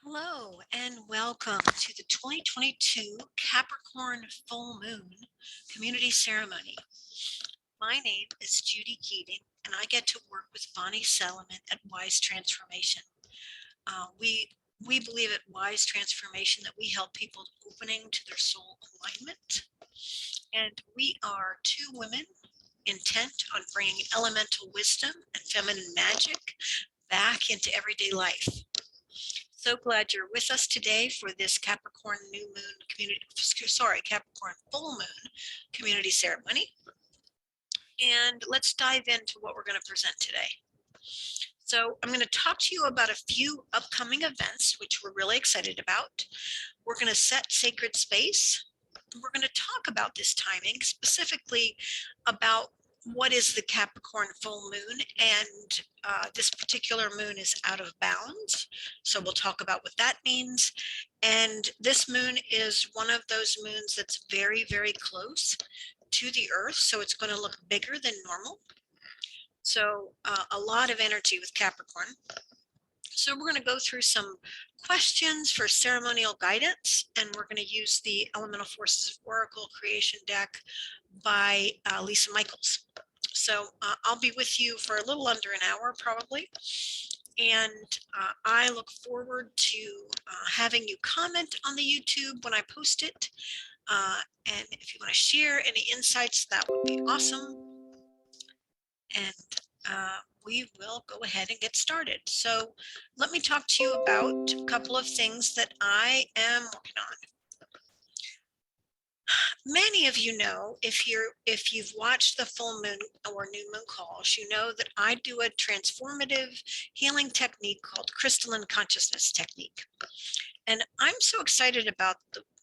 Hello and welcome to the 2022 Capricorn Full Moon Community Ceremony. My name is Judy Keating and I get to work with Bonnie Sellerman at Wise Transformation. We believe at Wise Transformation that we help people opening to their soul alignment. And we are two women intent on bringing elemental wisdom and feminine magic back into everyday life. So glad you're with us today for this Capricorn Capricorn full moon community ceremony. And let's dive into what we're going to present today. So I'm going to talk to you about a few upcoming events, which we're really excited about. We're going to set sacred space. We're going to talk about this timing, specifically about what is the Capricorn full moon, and this particular moon is out of bounds. So we'll talk about what that means. And this moon is one of those moons that's very, very close to the Earth. So it's going to look bigger than normal. So a lot of energy with Capricorn. So we're going to go through some questions for ceremonial guidance, and we're going to use the Elemental Forces of Oracle Creation deck by Lisa Michaels. So I'll be with you for a little under an hour probably, and I look forward to having you comment on the YouTube when I post it, and if you want to share any insights, that would be awesome. And we will go ahead and get started. So let me talk to you about a couple of things that I am working on. Many of you know, if you've watched the full moon or new moon calls, you know that I do a transformative healing technique called crystalline consciousness technique. And I'm so excited about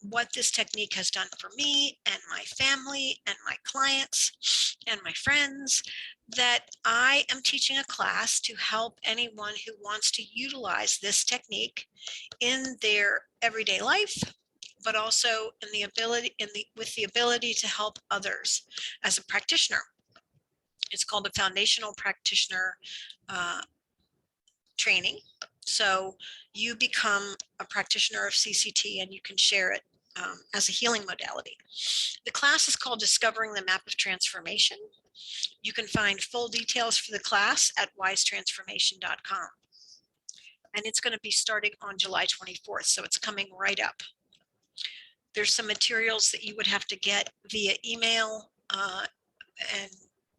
what this technique has done for me and my family and my clients and my friends, that I am teaching a class to help anyone who wants to utilize this technique in their everyday life, but also with the ability to help others as a practitioner. It's called a foundational practitioner training. So you become a practitioner of CCT and you can share it as a healing modality. The class is called Discovering the Map of Transformation. You can find full details for the class at wisetransformation.com. And it's going to be starting on July 24th, so it's coming right up. There's some materials that you would have to get via email and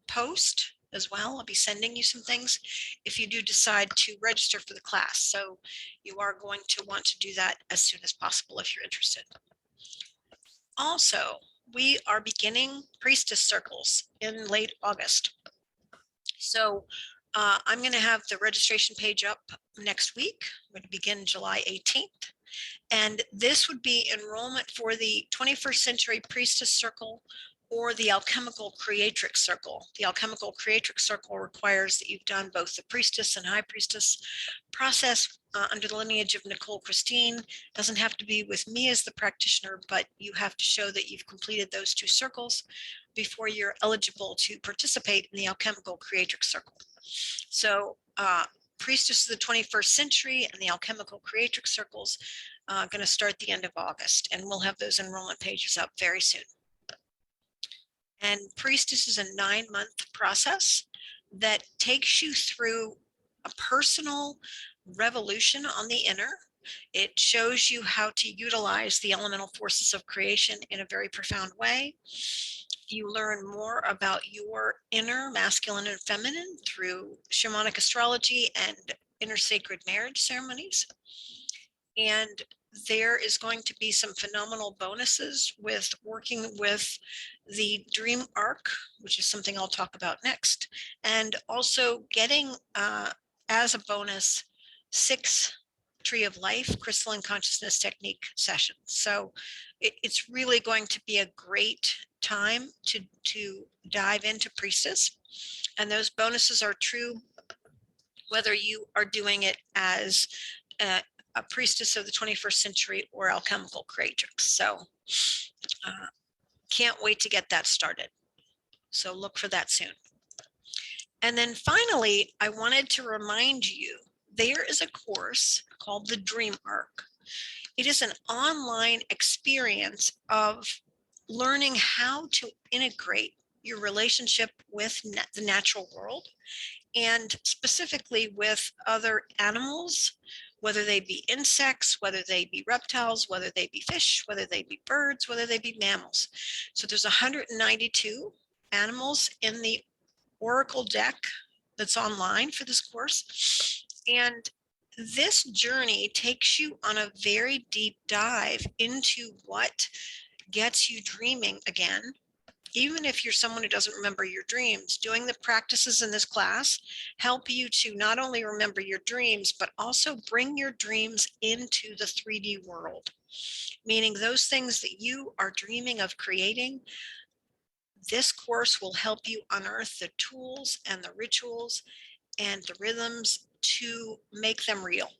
post as well. I'll be sending you some things if you do decide to register for the class. So you are going to want to do that as soon as possible if you're interested. Also, we are beginning priestess circles in late August. So I'm going to have the registration page up next week. I'm going to begin July 18th. And this would be enrollment for the 21st Century Priestess Circle or the Alchemical Creatrix Circle. The Alchemical Creatrix Circle requires that you've done both the Priestess and High Priestess process under the lineage of Nicole Christine. Doesn't have to be with me as the practitioner, but you have to show that you've completed those two circles before you're eligible to participate in the Alchemical Creatrix Circle. So Priestess of the 21st Century and the Alchemical Creatrix Circles going to start the end of August, and we'll have those enrollment pages up very soon. And Priestess is a 9-month process that takes you through a personal revolution on the inner. It shows you how to utilize the elemental forces of creation in a very profound way. You learn more about your inner masculine and feminine through shamanic astrology and inner sacred marriage ceremonies. And there is going to be some phenomenal bonuses with working with the dream arc, which is something I'll talk about next, and also getting as a bonus 6 Tree of Life crystalline consciousness technique sessions. So it's really going to be a great time to dive into Priestess, and those bonuses are true whether you are doing it as a priestess of the 21st century or alchemical creatrix. So can't wait to get that started. So look for that soon. And then finally, I wanted to remind you, there is a course called the Dream Arc. It is an online experience of learning how to integrate your relationship with the natural world, and specifically with other animals, whether they be insects, whether they be reptiles, whether they be fish, whether they be birds, whether they be mammals. So there's 192 animals in the Oracle deck that's online for this course. And this journey takes you on a very deep dive into what gets you dreaming again. Even if you're someone who doesn't remember your dreams, doing the practices in this class help you to not only remember your dreams, but also bring your dreams into the 3D world, meaning those things that you are dreaming of creating. This course will help you unearth the tools and the rituals and the rhythms to make them real.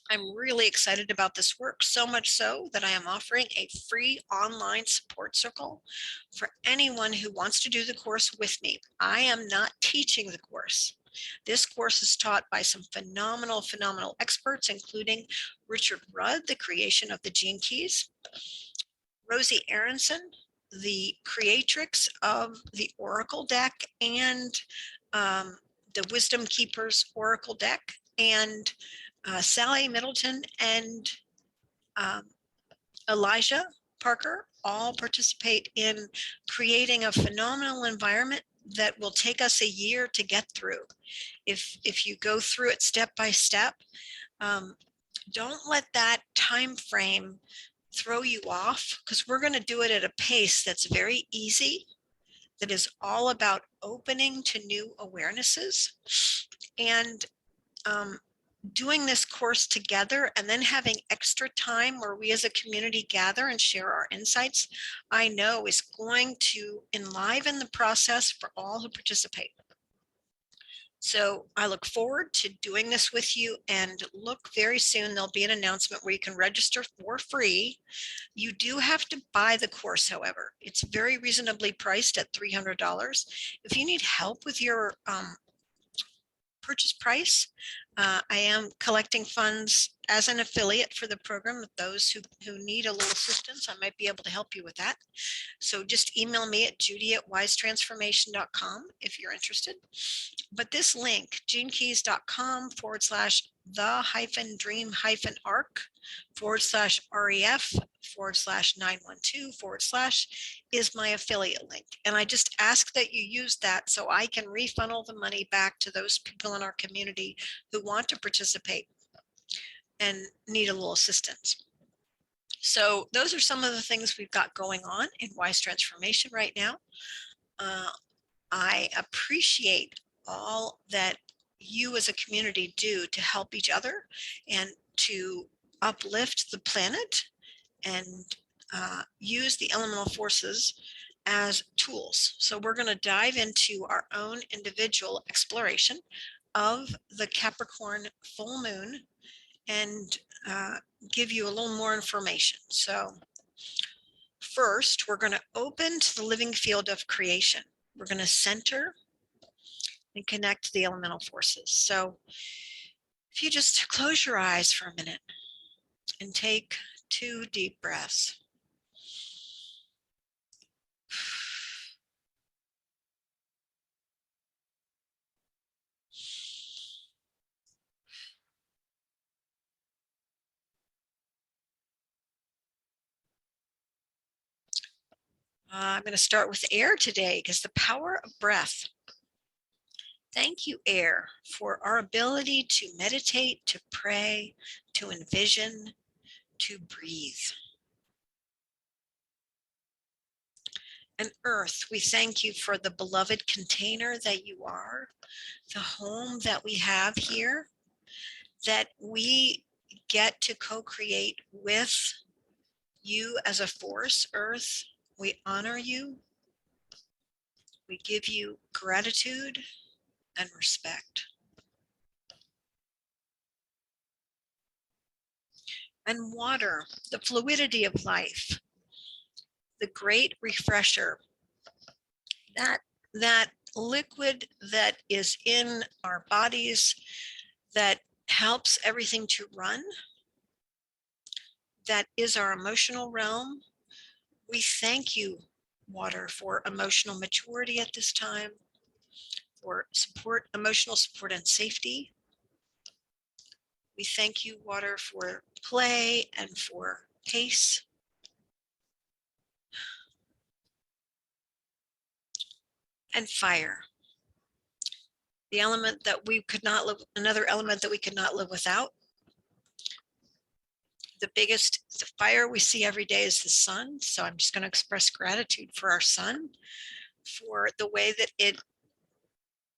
I'm really excited about this work, so much so that I am offering a free online support circle for anyone who wants to do the course with me. I am not teaching the course. This course is taught by some phenomenal experts, including Richard Rudd, the creation of the Gene Keys, Rosie Aronson, the creatrix of the Oracle deck and the Wisdom Keepers Oracle deck, and Sally Middleton and Elijah Parker all participate in creating a phenomenal environment that will take us a year to get through. If you go through it step by step, don't let that time frame throw you off, because we're going to do it at a pace that's very easy, that is all about opening to new awarenesses, and doing this course together, and then having extra time where we as a community gather and share our insights, I know is going to enliven the process for all who participate. So I look forward to doing this with you, and look very soon, there'll be an announcement where you can register for free. You do have to buy the course, however. It's very reasonably priced at $300. If you need help with your purchase price, I am collecting funds as an affiliate for the program with those who need a little assistance. I might be able to help you with that. So just email me at judy@wisetransformation.com if you're interested. But this link, genekeys.com/the-arc/ref/912/ is my affiliate link. And I just ask that you use that so I can refunnel the money back to those people in our community who want to participate and need a little assistance. So those are some of the things we've got going on in Wise Transformation right now. I appreciate all that you as a community do to help each other and to uplift the planet, and use the elemental forces as tools. So we're going to dive into our own individual exploration of the Capricorn full moon and give you a little more information. So first, we're going to open to the living field of creation. We're going to center and connect the elemental forces. So if you just close your eyes for a minute and take 2 deep breaths. I'm going to start with air today, because the power of breath. Thank you, air, for our ability to meditate, to pray, to envision, to breathe. And earth, we thank you for the beloved container that you are, the home that we have here, that we get to co-create with you as a force. Earth, we honor you. We give you gratitude and respect. And water, the fluidity of life, the great refresher, that liquid that is in our bodies that helps everything to run. That is our emotional realm. We thank you, water, for emotional maturity at this time, for support, emotional support and safety. We thank you, water, for play and for pace. And fire, the element that we could not live, another element that we could not live without. The fire we see every day is the sun. So I'm just going to express gratitude for our sun, for the way that it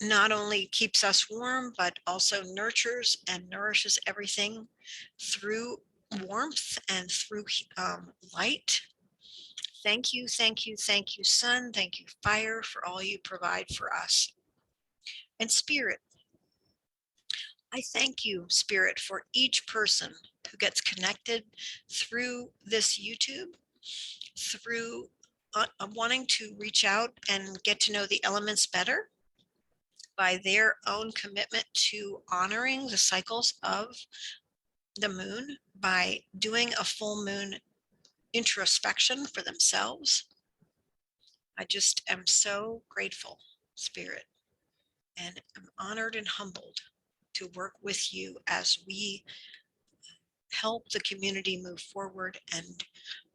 not only keeps us warm, but also nurtures and nourishes everything through warmth and through light. Thank you, thank you, thank you, sun. Thank you, fire, for all you provide for us. And spirit, I thank you, Spirit, for each person who gets connected through this YouTube, through wanting to reach out and get to know the elements better by their own commitment to honoring the cycles of the moon, by doing a full moon introspection for themselves. I just am so grateful, Spirit, and I'm honored and humbled to work with you as we help the community move forward and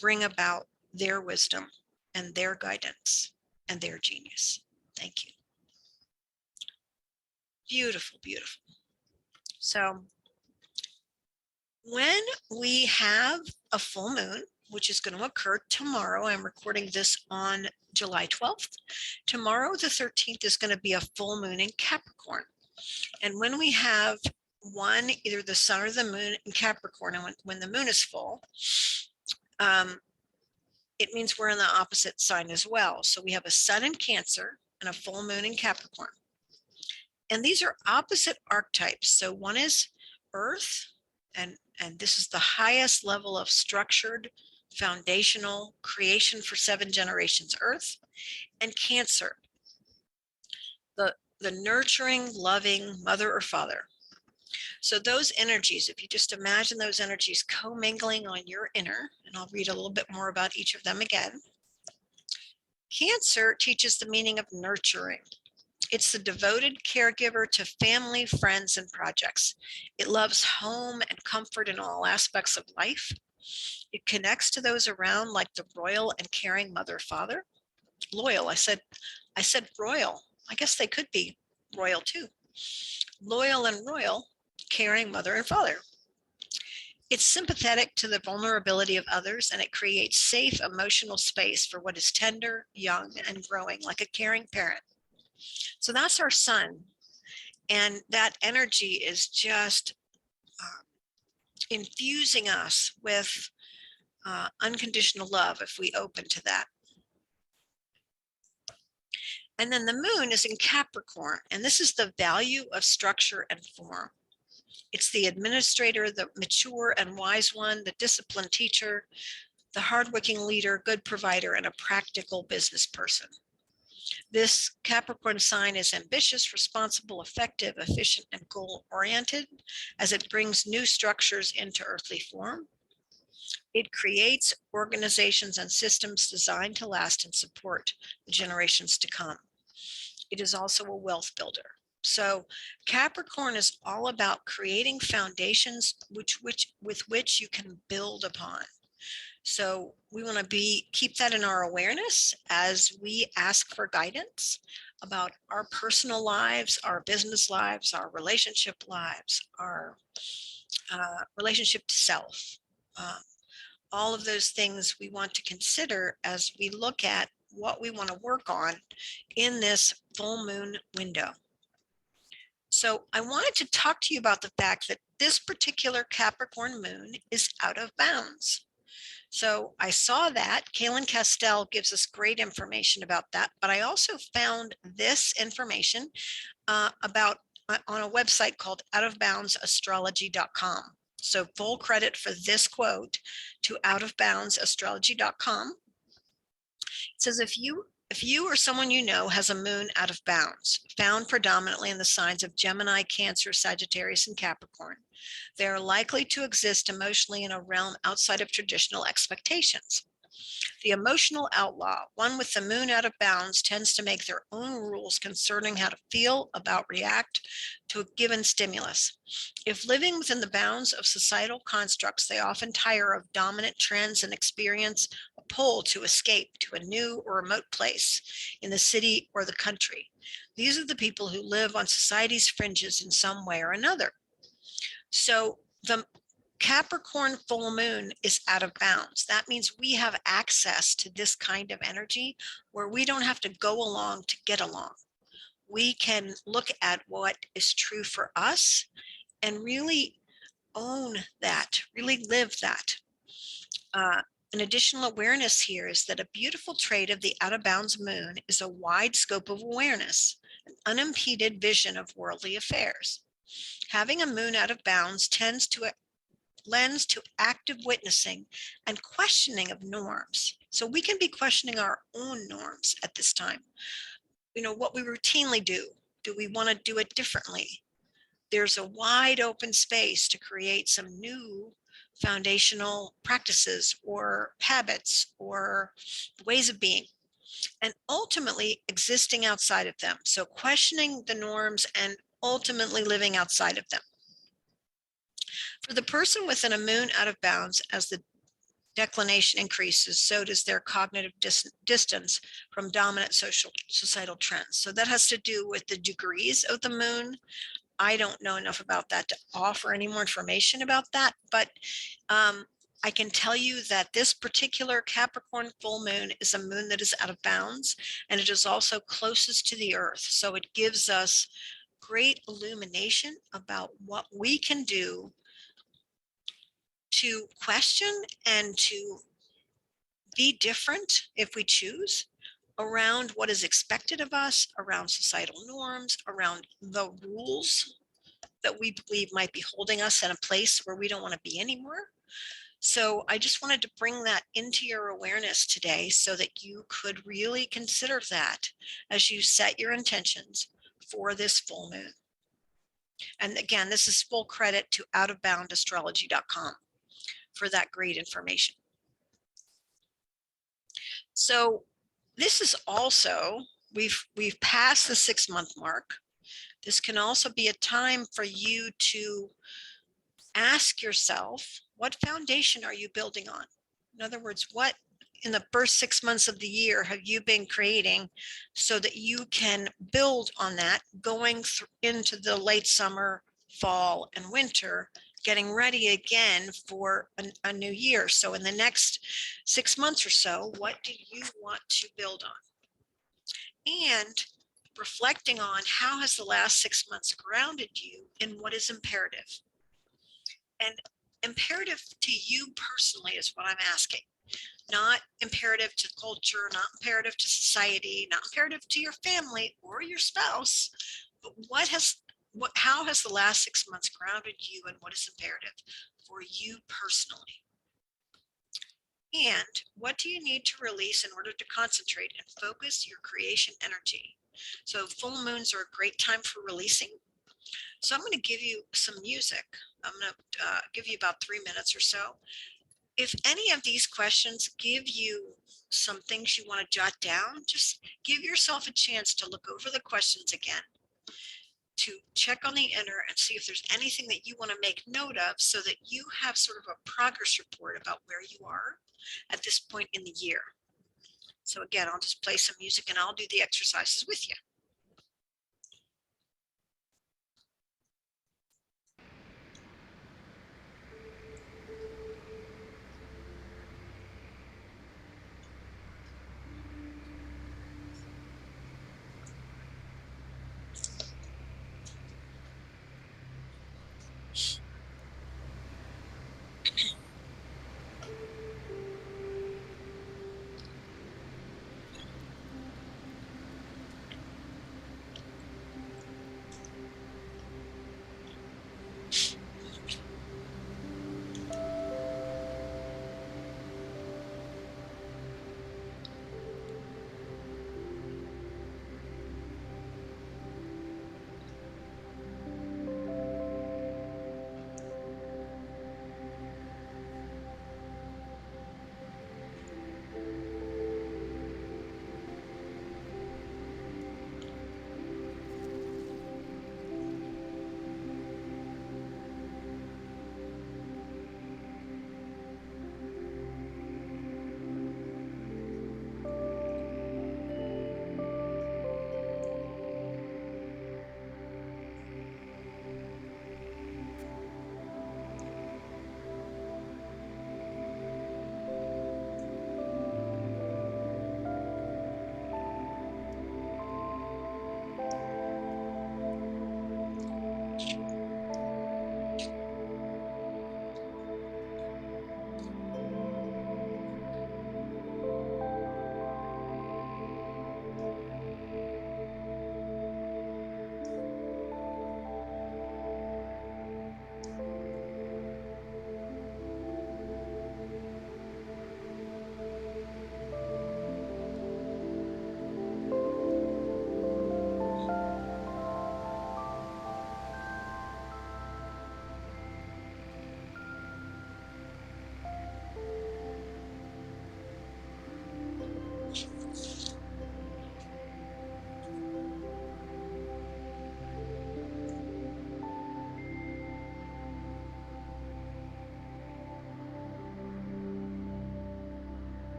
bring about their wisdom and their guidance and their genius. Thank you. Beautiful, beautiful. So when we have a full moon, which is going to occur tomorrow, I'm recording this on July 12th. Tomorrow, the 13th, is going to be a full moon in Capricorn. And when we have one, either the sun or the moon in Capricorn, and when the moon is full, it means we're in the opposite sign as well. So we have a sun in Cancer and a full moon in Capricorn. And these are opposite archetypes. So one is Earth, and this is the highest level of structured foundational creation for 7 generations, Earth, and Cancer, the nurturing, loving mother or father. So those energies, if you just imagine those energies commingling on your inner, and I'll read a little bit more about each of them again. Cancer teaches the meaning of nurturing. It's the devoted caregiver to family, friends, and projects. It loves home and comfort in all aspects of life. It connects to those around like the royal and caring mother, father. Loyal, I said royal. I guess they could be royal too. Loyal and royal, caring mother and father. It's sympathetic to the vulnerability of others, and it creates safe emotional space for what is tender, young, and growing, like a caring parent. So that's our sun. And that energy is just infusing us with unconditional love if we open to that. And then the moon is in Capricorn, and this is the value of structure and form. It's the administrator, the mature and wise one, the disciplined teacher, the hardworking leader, good provider, and a practical business person. This Capricorn sign is ambitious, responsible, effective, efficient, and goal-oriented as it brings new structures into earthly form. It creates organizations and systems designed to last and support the generations to come. It is also a wealth builder. So Capricorn is all about creating foundations with which you can build upon. So we want to keep that in our awareness as we ask for guidance about our personal lives, our business lives, our relationship lives, our relationship to self. All of those things we want to consider as we look at what we want to work on in this full moon window. So I wanted to talk to you about the fact that this particular Capricorn moon is out of bounds. So I saw that. Kaylin Castell gives us great information about that, but I also found this information about on a website called outofboundsastrology.com. So full credit for this quote to outofboundsastrology.com. It says, if you If you or someone you know has a moon out of bounds, found predominantly in the signs of Gemini, Cancer, Sagittarius, and Capricorn, they are likely to exist emotionally in a realm outside of traditional expectations. The emotional outlaw, one with the moon out of bounds, tends to make their own rules concerning how to feel, react to a given stimulus. If living within the bounds of societal constructs, they often tire of dominant trends and experience a pull to escape to a new or remote place in the city or the country. These are the people who live on society's fringes in some way or another. So the Capricorn full moon is out of bounds. That means we have access to this kind of energy where we don't have to go along to get along. We can look at what is true for us and really own that, really live that. An additional awareness here is that a beautiful trait of the out of bounds moon is a wide scope of awareness, an unimpeded vision of worldly affairs. Having a moon out of bounds lends to active witnessing and questioning of norms. So we can be questioning our own norms at this time. What we routinely do we want to do it differently? There's a wide open space to create some new foundational practices or habits or ways of being, and ultimately existing outside of them. So questioning the norms and ultimately living outside of them. For the person within a moon out of bounds, as the declination increases, so does their cognitive distance from dominant societal trends. So that has to do with the degrees of the moon. I don't know enough about that to offer any more information about that, but I can tell you that this particular Capricorn full moon is a moon that is out of bounds, and it is also closest to the earth. So it gives us great illumination about what we can do to question and to be different if we choose around what is expected of us, around societal norms, around the rules that we believe might be holding us in a place where we don't want to be anymore. So I just wanted to bring that into your awareness today so that you could really consider that as you set your intentions for this full moon. And again, this is full credit to outofboundastrology.com for that great information. So this is also, we've passed the 6-month mark. This can also be a time for you to ask yourself, what foundation are you building on? In other words, what in the first 6 months of the year have you been creating so that you can build on that going into the late summer, fall, and winter, getting ready again for a new year? So in the next 6 months or so, what do you want to build on? And reflecting on how has the last 6 months grounded you in what is imperative? And imperative to you personally is what I'm asking. Not imperative to culture, not imperative to society, not imperative to your family or your spouse, but how has the last 6 months grounded you and what is imperative for you personally? And what do you need to release in order to concentrate and focus your creation energy? So full moons are a great time for releasing. So I'm going to give you some music. I'm going to give you about 3 minutes or so. If any of these questions give you some things you want to jot down, just give yourself a chance to look over the questions again, to check on the inner and see if there's anything that you want to make note of so that you have sort of a progress report about where you are at this point in the year. So again, I'll just play some music and I'll do the exercises with you.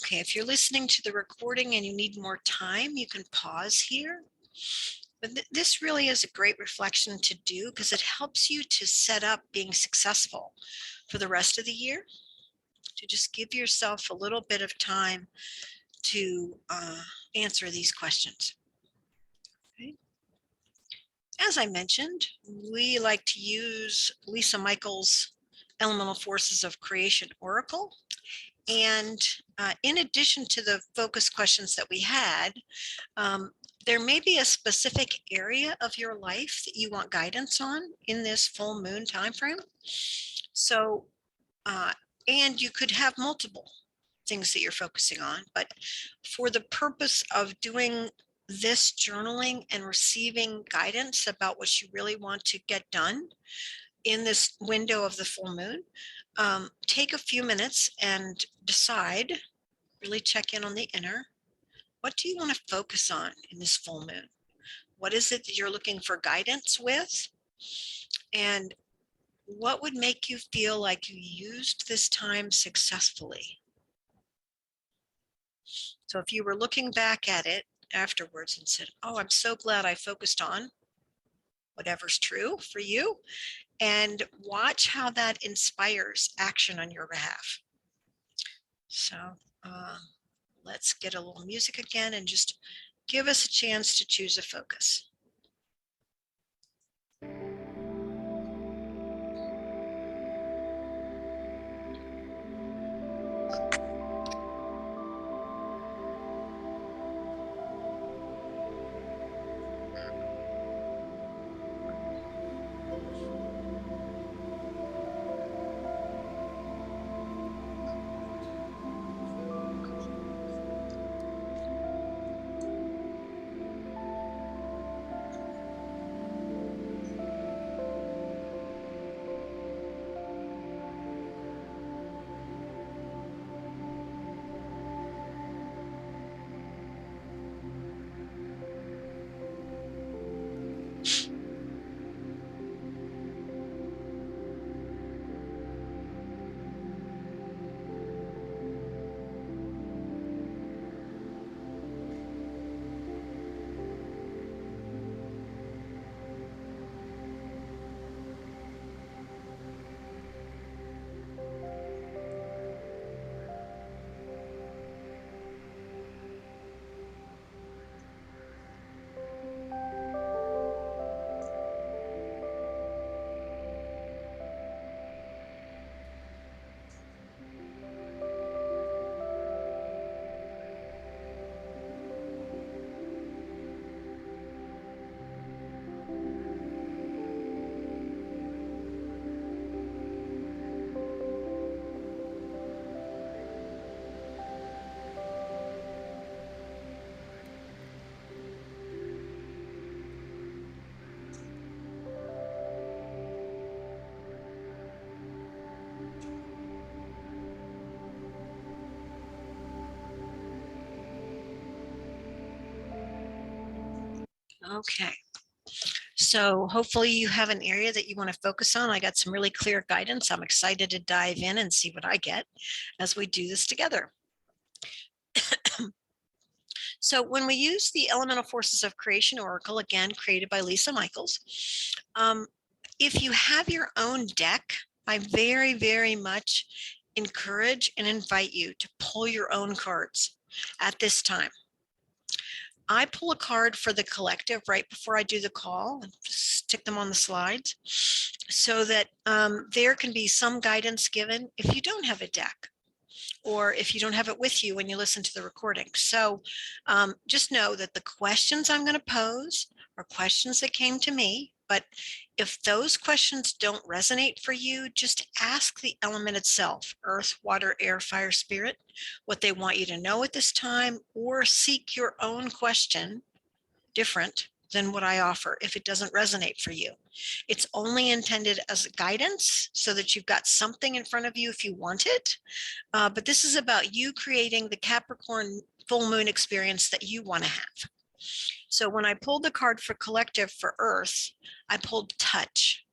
Okay, if you're listening to the recording and you need more time, you can pause here. But this really is a great reflection to do because it helps you to set up being successful for the rest of the year, to just give yourself a little bit of time to answer these questions. Okay. As I mentioned, we like to use Lisa Michaels' Elemental Forces of Creation Oracle. And in addition to the focus questions that we had, there may be a specific area of your life that you want guidance on in this full moon timeframe. So, and you could have multiple things that you're focusing on, but for the purpose of doing this journaling and receiving guidance about what you really want to get done in this window of the full moon, take a few minutes and decide, really check in on the inner. What do you want to focus on in this full moon? What is it that you're looking for guidance with? And what would make you feel like you used this time successfully? So if you were looking back at it afterwards and said, oh, I'm so glad I focused on whatever's true for you, and watch how that inspires action on your behalf. So let's get a little music again and just give us a chance to choose a focus. Okay, so hopefully you have an area that you want to focus on. I got some really clear guidance. I'm excited to dive in and see what I get as we do this together. So when we use the Elemental Forces of Creation Oracle, again, created by Lisa Michaels, if you have your own deck, I very, very much encourage and invite you to pull your own cards at this time. I pull a card for the collective right before I do the call and just stick them on the slides so that there can be some guidance given if you don't have a deck or if you don't have it with you when you listen to the recording. So just know that the questions I'm going to pose are questions that came to me, but if those questions don't resonate for you, just ask the element itself, earth, water, air, fire, spirit, what they want you to know at this time, or seek your own question different than what I offer if it doesn't resonate for you. It's only intended as guidance so that you've got something in front of you if you want it. But this is about you creating the Capricorn full moon experience that you want to have. So when I pulled the card for collective for Earth, I pulled touch.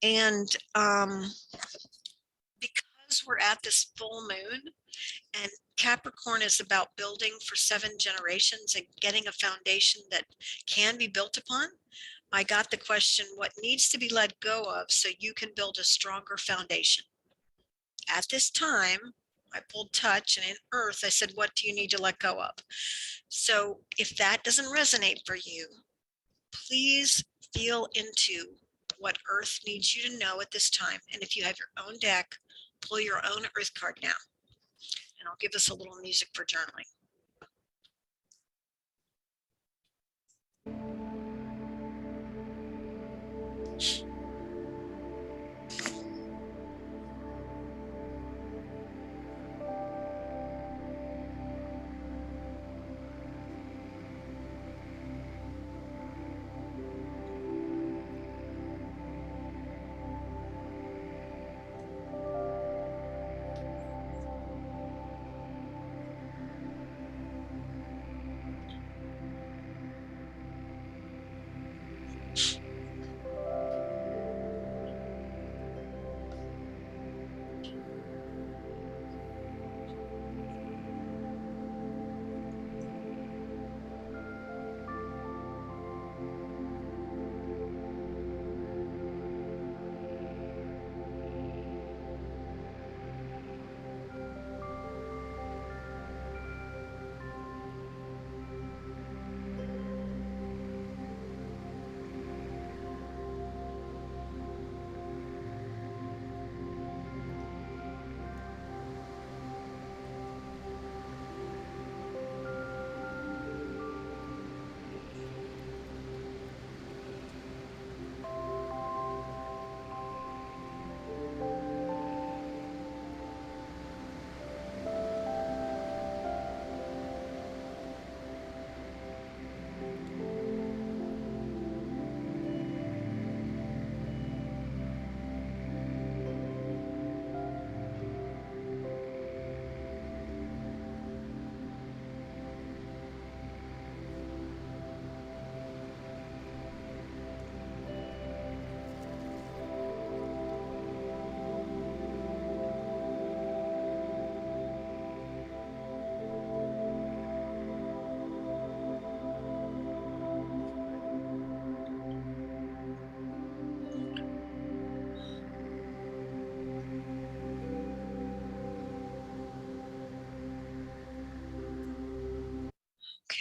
And because we're at this full moon, and Capricorn is about building for 7 generations and getting a foundation that can be built upon. I got the question, what needs to be let go of so you can build a stronger foundation? At this time, I pulled touch, and in earth, I said, what do you need to let go of? So if that doesn't resonate for you, please feel into what earth needs you to know at this time. And if you have your own deck, pull your own earth card now. And I'll give us a little music for journaling.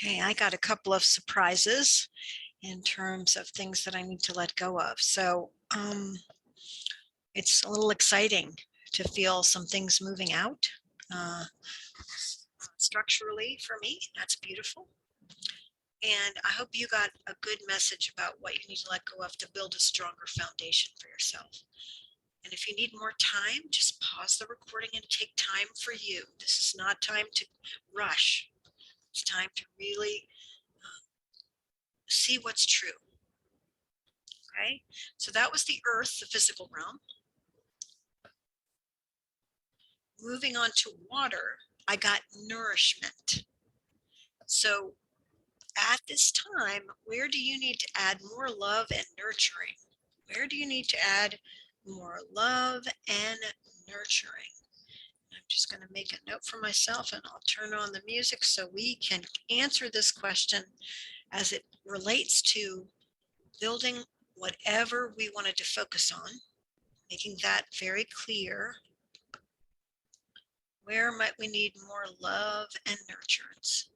Okay, I got a couple of surprises in terms of things that I need to let go of. So it's a little exciting to feel some things moving out structurally for me. That's beautiful. And I hope you got a good message about what you need to let go of to build a stronger foundation for yourself. And if you need more time, just pause the recording and take time for you. This is not time to rush. It's time to really see what's true. Okay, so that was the earth, the physical realm. Moving on to water, I got nourishment. So at this time, where do you need to add more love and nurturing? Where do you need to add more love and nurturing? I'm just going to make a note for myself, and I'll turn on the music so we can answer this question as it relates to building whatever we wanted to focus on, making that very clear. Where might we need more love and nurturance?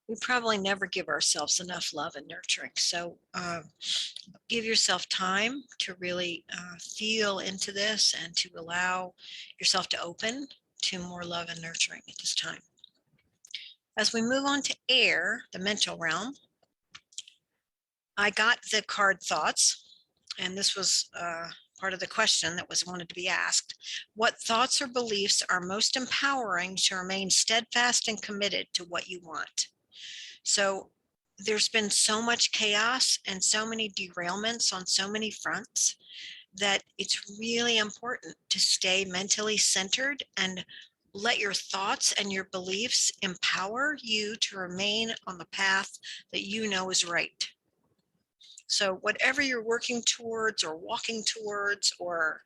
we probably never give ourselves enough love and nurturing. So give yourself time to really feel into this and to allow yourself to open to more love and nurturing at this time. As we move on to air, the mental realm, I got the card thoughts, and this was part of the question that was wanted to be asked. What thoughts or beliefs are most empowering to remain steadfast and committed to what you want? So there's been so much chaos and so many derailments on so many fronts that it's really important to stay mentally centered and let your thoughts and your beliefs empower you to remain on the path that you know is right. So whatever you're working towards or walking towards, or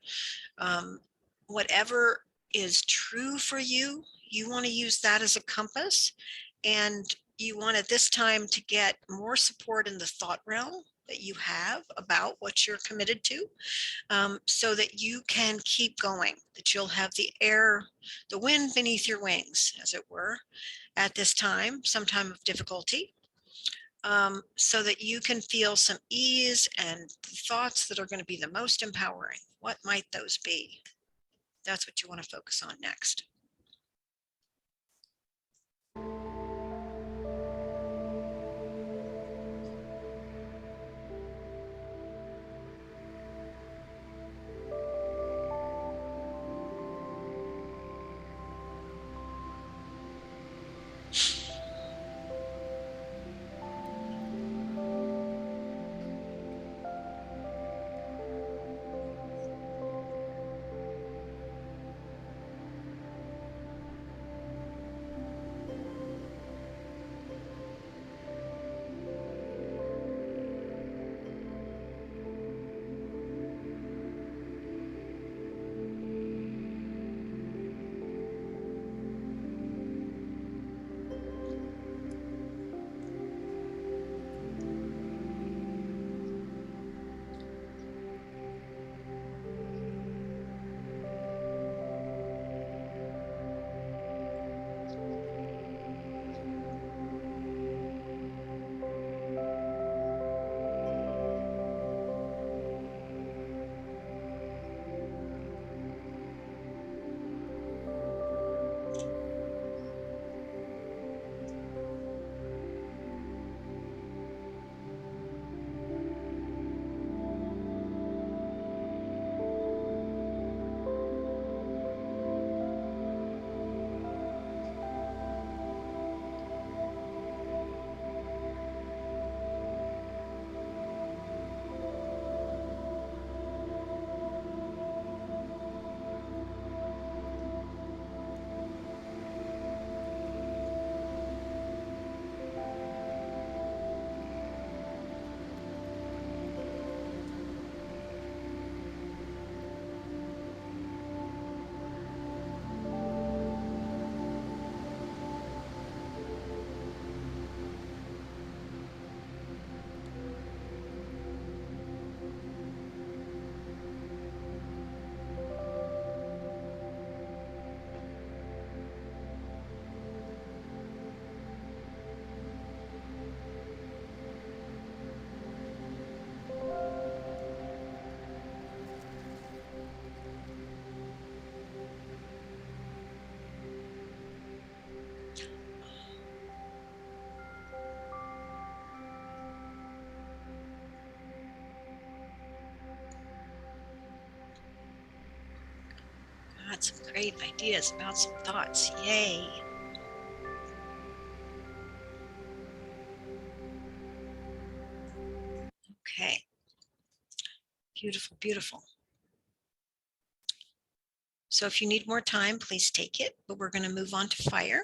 whatever is true for you, you want to use that as a compass. And you want at this time to get more support in the thought realm that you have about what you're committed to, so that you can keep going, that you'll have the air, the wind beneath your wings, as it were, at this time, some time of difficulty, so that you can feel some ease and thoughts that are going to be the most empowering. What might those be? That's what you want to focus on next. Got some great ideas about some thoughts. Yay. Okay. Beautiful, beautiful. So if you need more time, please take it, but we're going to move on to fire.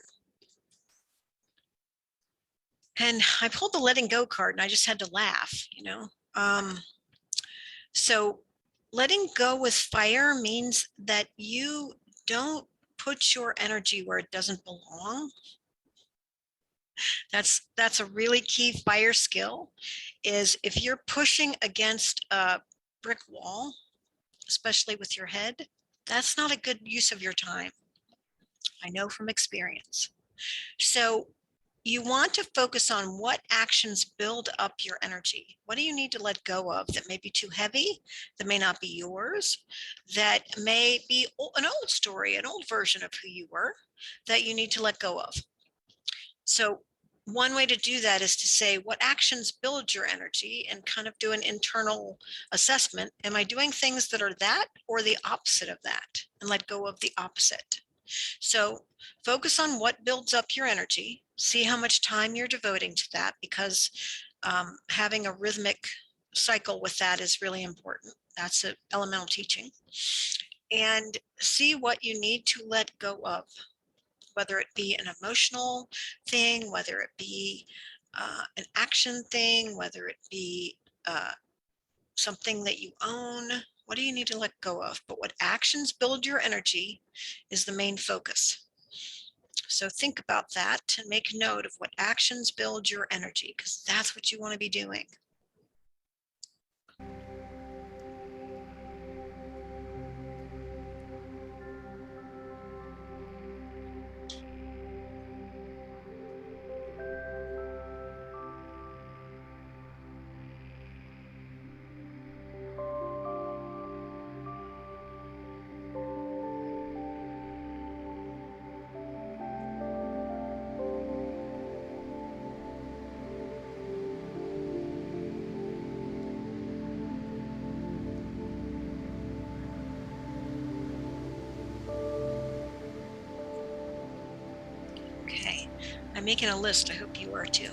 And I pulled the letting go card and I just had to laugh, you know. So letting go with fire means that you don't put your energy where it doesn't belong. That's a really key fire skill, is if you're pushing against a brick wall, especially with your head, that's not a good use of your time. I know from experience. So you want to focus on what actions build up your energy. What do you need to let go of that may be too heavy, that may not be yours, that may be an old story, an old version of who you were, that you need to let go of? So one way to do that is to say, what actions build your energy, and kind of do an internal assessment. Am I doing things that are that or the opposite of that? And let go of the opposite. So focus on what builds up your energy. See how much time you're devoting to that, because having a rhythmic cycle with that is really important. That's an elemental teaching. And see what you need to let go of, whether it be an emotional thing, whether it be an action thing, whether it be something that you own. What do you need to let go of? But what actions build your energy is the main focus. So think about that and make note of what actions build your energy, because that's what you want to be doing. Okay, I'm making a list. I hope you are too.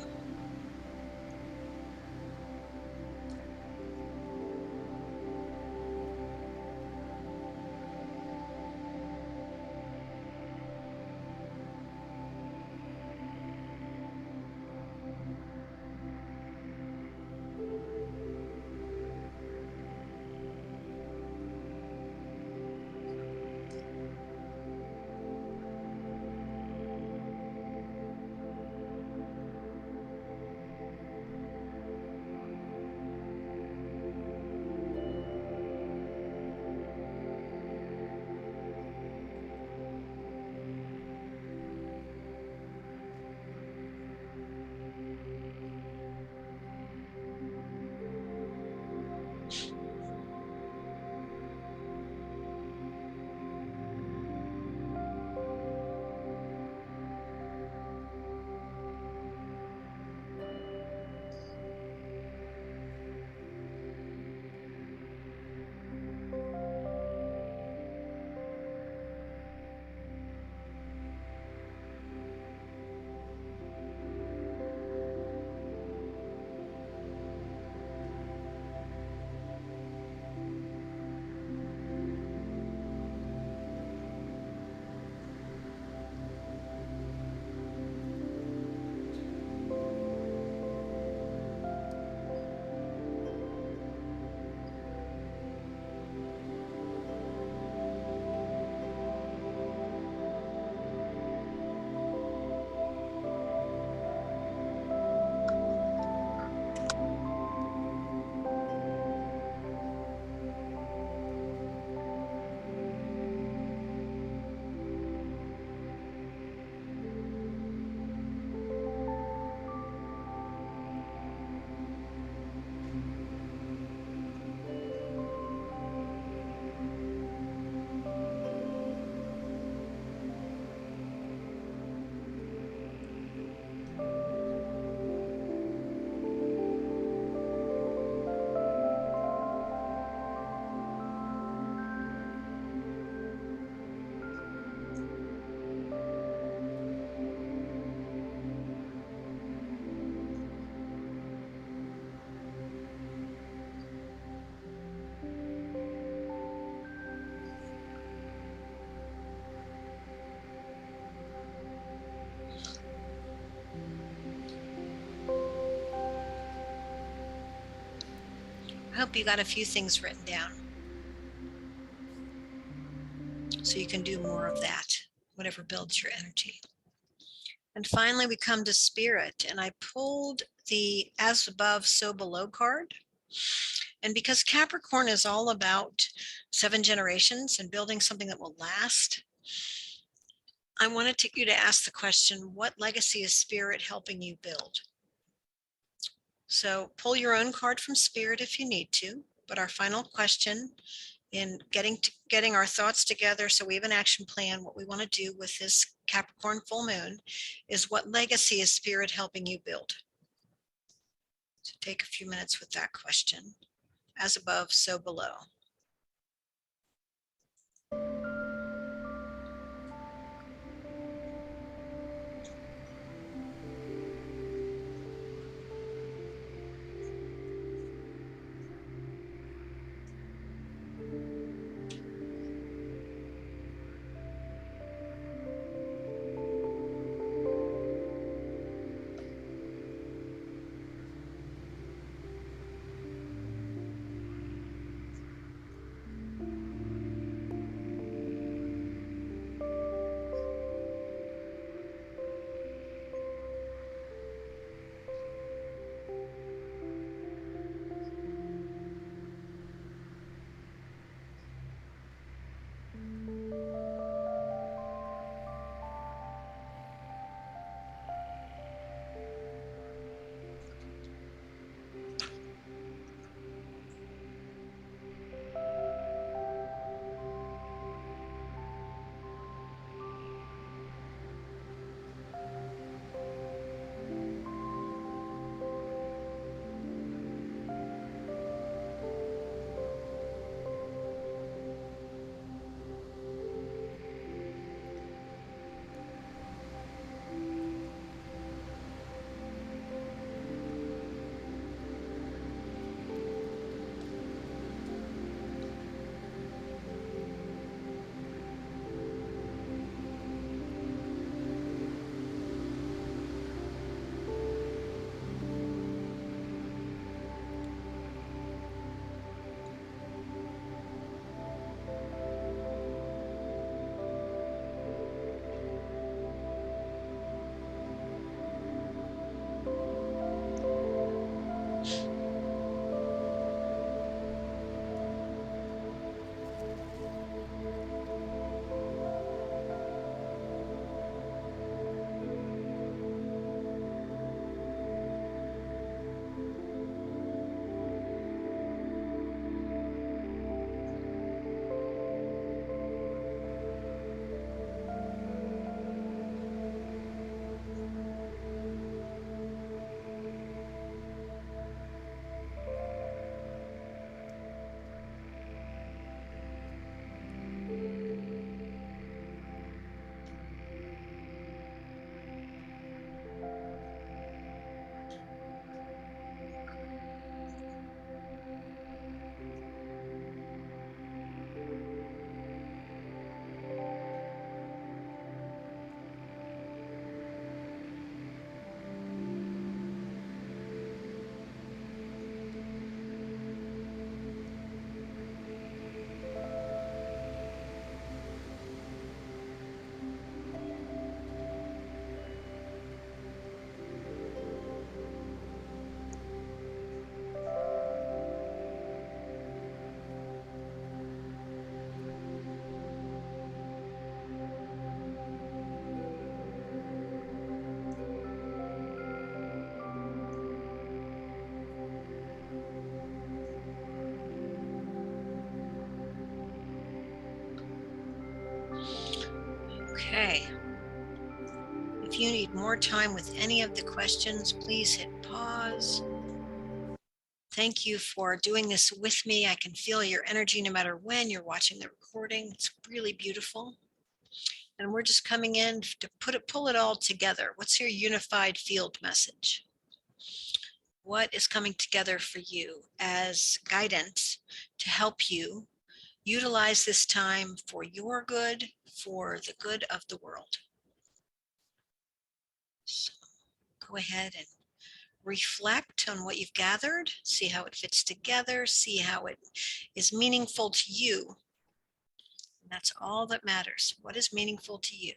I hope you got a few things written down so you can do more of that, whatever builds your energy. And finally, we come to spirit, and I pulled the as above, so below card. And because Capricorn is all about 7 generations and building something that will last, I wanted you to ask the question, what legacy is Spirit helping you build? So pull your own card from Spirit if you need to, but our final question in getting our thoughts together so we have an action plan, what we want to do with this Capricorn full moon is, what legacy is Spirit helping you build? So take a few minutes with that question. As above, so below. Okay. If you need more time with any of the questions, please hit pause. Thank you for doing this with me. I can feel your energy no matter when you're watching the recording. It's really beautiful. And we're just coming in to pull it all together. What's your unified field message? What is coming together for you as guidance to help you utilize this time for your good, for the good of the world? So go ahead and reflect on what you've gathered, see how it fits together, see how it is meaningful to you. And that's all that matters. What is meaningful to you?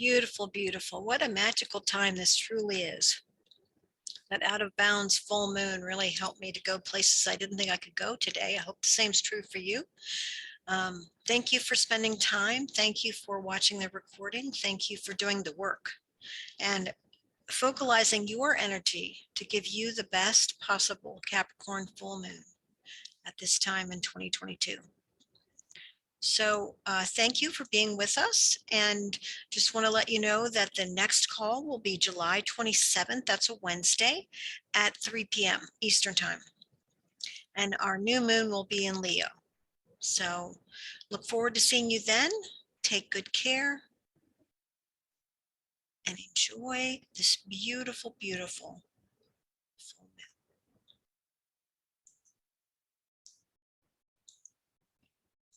Beautiful, beautiful. What a magical time this truly is. That out of bounds full moon really helped me to go places I didn't think I could go today. I hope the same is true for you. Thank you for spending time. Thank you for watching the recording. Thank you for doing the work and focalizing your energy to give you the best possible Capricorn full moon at this time in 2022. So thank you for being with us, and just want to let you know that the next call will be July 27th. That's a Wednesday at 3 p.m. Eastern time. And our new moon will be in Leo. So look forward to seeing you then. Take good care and enjoy this beautiful, beautiful